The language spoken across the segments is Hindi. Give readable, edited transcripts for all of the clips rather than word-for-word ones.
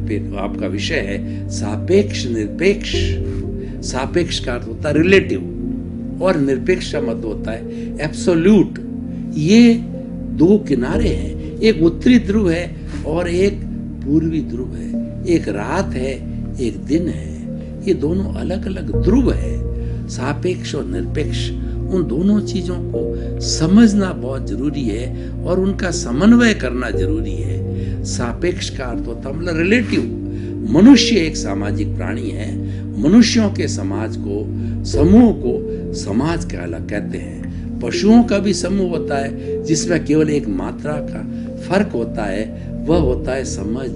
पे आपका विषय है सापेक्ष निरपेक्ष। सापेक्ष का अर्थ होता है रिलेटिव और निरपेक्ष का मतलब होता है एब्सोल्यूट। ये दो किनारे हैं, एक उत्तरी ध्रुव है और एक पूर्वी ध्रुव है, एक रात है एक दिन है। ये दोनों अलग अलग ध्रुव है। सापेक्ष और निरपेक्ष, उन दोनों चीजों को समझना बहुत जरूरी है और उनका समन्वय करना जरूरी है। सापेक्ष का अर्थ होता है मतलब रिलेटिव। मनुष्य एक सामाजिक प्राणी है। मनुष्यों के समाज को, समूह को समाज कहते हैं। पशुओं का भी समूह होता है जिसमें केवल एक मात्रा का फर्क होता है, वह होता है समझ।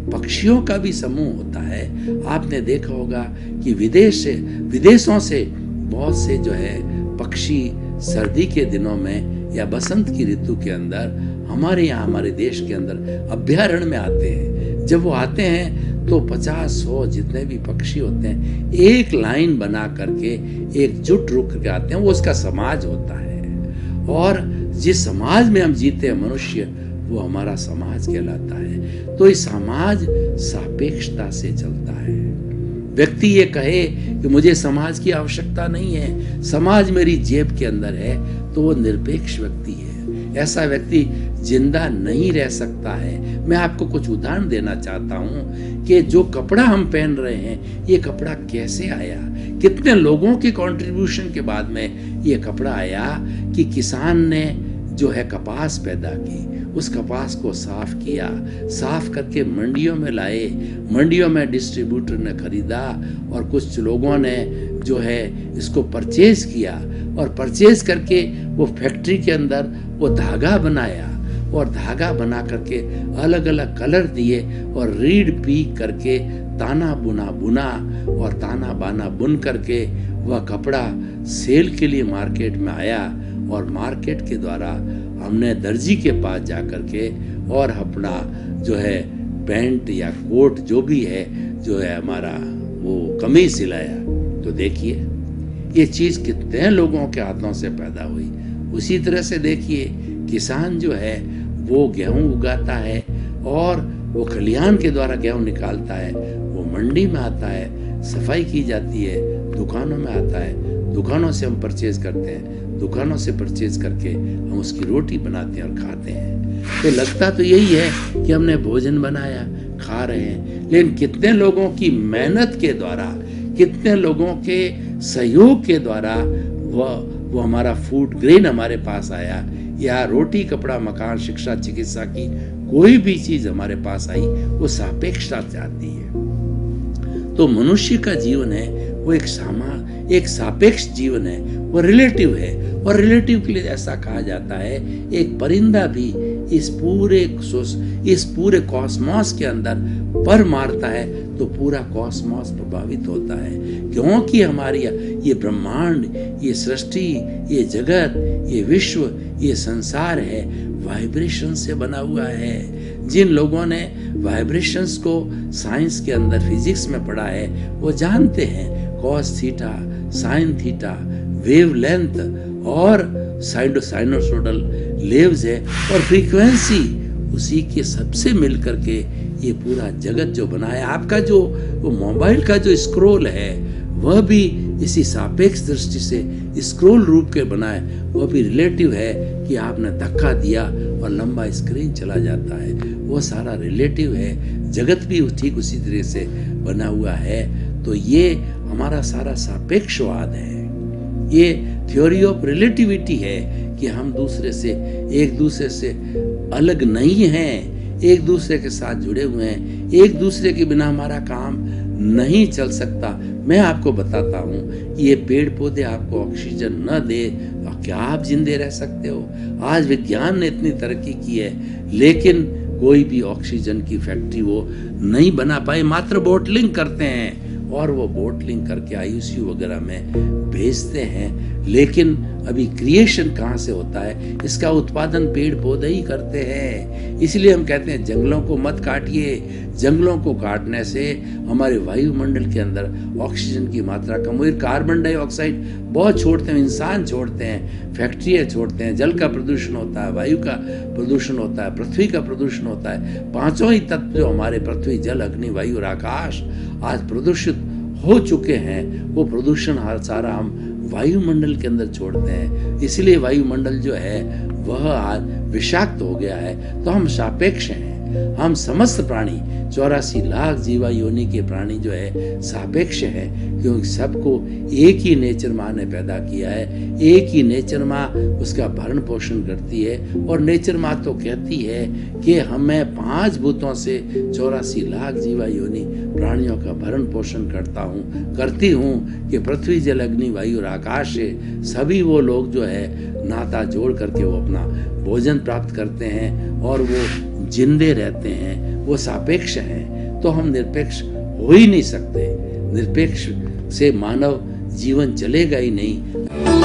पक्षियों का भी समूह होता है। आपने देखा होगा कि विदेशों से बहुत से जो है पक्षी सर्दी के दिनों में या बसंत की ऋतु के अंदर हमारे यहाँ, हमारे देश के अंदर अभ्यारण्य में आते हैं। जब वो आते हैं तो 50-100 जितने भी पक्षी होते हैं एक लाइन बना करके एकजुट रुक के आते हैं। वो उसका समाज होता है और जिस समाज में हम जीते हैं मनुष्य, वो हमारा समाज कहलाता है। तो ये समाज सापेक्षता से चलता है। व्यक्ति ये कहे कि मुझे समाज की आवश्यकता नहीं है, समाज मेरी जेब के अंदर है, तो वो निरपेक्ष व्यक्ति है। ऐसा व्यक्ति जिंदा नहीं रह सकता है। मैं आपको कुछ उदाहरण देना चाहता हूँ कि जो कपड़ा हम पहन रहे हैं, ये कपड़ा कैसे आया, कितने लोगों के कंट्रीब्यूशन के बाद में ये कपड़ा आया कि किसान ने जो है कपास पैदा की, उस कपास को साफ किया, साफ करके मंडियों में लाए, मंडियों में डिस्ट्रीब्यूटर ने खरीदा और कुछ लोगों ने जो है इसको परचेज किया और परचेज करके वो फैक्ट्री के अंदर वो धागा बनाया और धागा बना करके अलग अलग कलर दिए और रीड पी करके ताना बुना और ताना बाना बुन करके वह कपड़ा सेल के लिए मार्केट में आया और मार्केट के द्वारा हमने दर्जी के पास जा करके और अपना जो है पैंट या कोट जो भी है, जो है हमारा वो कमीज सिलाया। तो देखिए ये चीज़ कितने लोगों के हाथों से पैदा हुई। उसी तरह से देखिए किसान जो है वो गेहूं उगाता है और वो खलिहान के द्वारा गेहूं निकालता है, वो मंडी में आता है, सफाई की जाती है, दुकानों में आता है, दुकानों से हम परचेज करते हैं, दुकानों से परचेज करके हम उसकी रोटी बनाते हैं और खाते हैं। तो लगता तो यही है कि हमने भोजन बनाया, खा रहे हैं, लेकिन कितने लोगों की मेहनत के द्वारा, कितने लोगों के सहयोग के द्वारा वो हमारा फूड ग्रेन हमारे पास आया, या रोटी, कपड़ा, मकान, शिक्षा, चिकित्सा की कोई भी चीज हमारे पास आई, वो सापेक्षता से आती है। तो मनुष्य का जीवन है वो एक सापेक्ष जीवन है, वो रिलेटिव है। और रिलेटिव के लिए ऐसा कहा जाता है एक परिंदा भी इस पूरे कॉस्मॉस के अंदर पर मारता है तो पूरा कॉस्मॉस प्रभावित होता है, क्योंकि हमारी ये ब्रह्मांड, ये सृष्टि, ये जगत, ये विश्व, ये संसार है वाइब्रेशन से बना हुआ है। जिन लोगों ने वाइब्रेशंस को साइंस के अंदर, फिजिक्स में पढ़ा है, वो जानते हैं cos theta, sine theta, wave length और साइनोसोडल लेव्स है और फ्रीक्वेंसी, उसी के सबसे मिल करके ये पूरा जगत जो बना है। आपका जो वो मोबाइल का जो स्क्रोल है वह भी इसी सापेक्ष दृष्टि से स्क्रोल रूप के बना है, वह भी रिलेटिव है कि आपने धक्का दिया और लंबा स्क्रीन चला जाता है, वो सारा रिलेटिव है। जगत भी ठीक उसी तरह से बना हुआ है। तो ये हमारा सारा सापेक्षवाद है, ये थ्योरी ऑफ रिलेटिविटी है कि हम एक दूसरे से अलग नहीं हैं, एक दूसरे के साथ जुड़े हुए हैं, एक दूसरे के बिना हमारा काम नहीं चल सकता। मैं आपको बताता हूँ ये पेड़ पौधे आपको ऑक्सीजन न दे तो क्या आप जिंदे रह सकते हो? आज विज्ञान ने इतनी तरक्की की है, लेकिन कोई भी ऑक्सीजन की फैक्ट्री वो नहीं बना पाए, मात्र बोटलिंग करते हैं और वो बोटलिंग करके ICU वगैरह में भेजते हैं। लेकिन अभी क्रिएशन कहाँ से होता है? इसका उत्पादन पेड़ पौधे ही करते हैं। इसलिए हम कहते हैं जंगलों को मत काटिए। जंगलों को काटने से हमारे वायुमंडल के अंदर ऑक्सीजन की मात्रा कम हुई, कार्बन डाइऑक्साइड बहुत छोड़ते हैं, इंसान छोड़ते हैं, फैक्ट्रियाँ छोड़ते हैं, जल का प्रदूषण होता है, वायु का प्रदूषण होता है, पृथ्वी का प्रदूषण होता है। पांचों ही तत्व जो हमारे पृथ्वी, जल, अग्नि, वायु और आकाश आज प्रदूषित हो चुके हैं, वो प्रदूषण हर सारा हम वायुमंडल के अंदर छोड़ते हैं। इसलिए वायुमंडल जो है वह आज विषाक्त हो गया है। तो हम सापेक्ष हैं। हम समस्त प्राणी 84 लाख जीवा योनि के प्राणी जो है सापेक्ष है, क्योंकि सबको एक ही नेचर माँ ने पैदा किया है। एक ही नेचर माँ उसका भरण पोषण करती है। और नेचर माँ तो कहती है कि हमें 5 भूतों से 84 लाख जीवा योनि प्राणियों का भरण पोषण करती हूँ कि पृथ्वी, जल, अग्नि, वायु और आकाश से सभी वो लोग जो है नाता जोड़ करके वो अपना भोजन प्राप्त करते हैं और वो जिंदे रहते हैं। वो सापेक्ष हैं। तो हम निरपेक्ष हो ही नहीं सकते। निरपेक्ष से मानव जीवन चलेगा ही नहीं।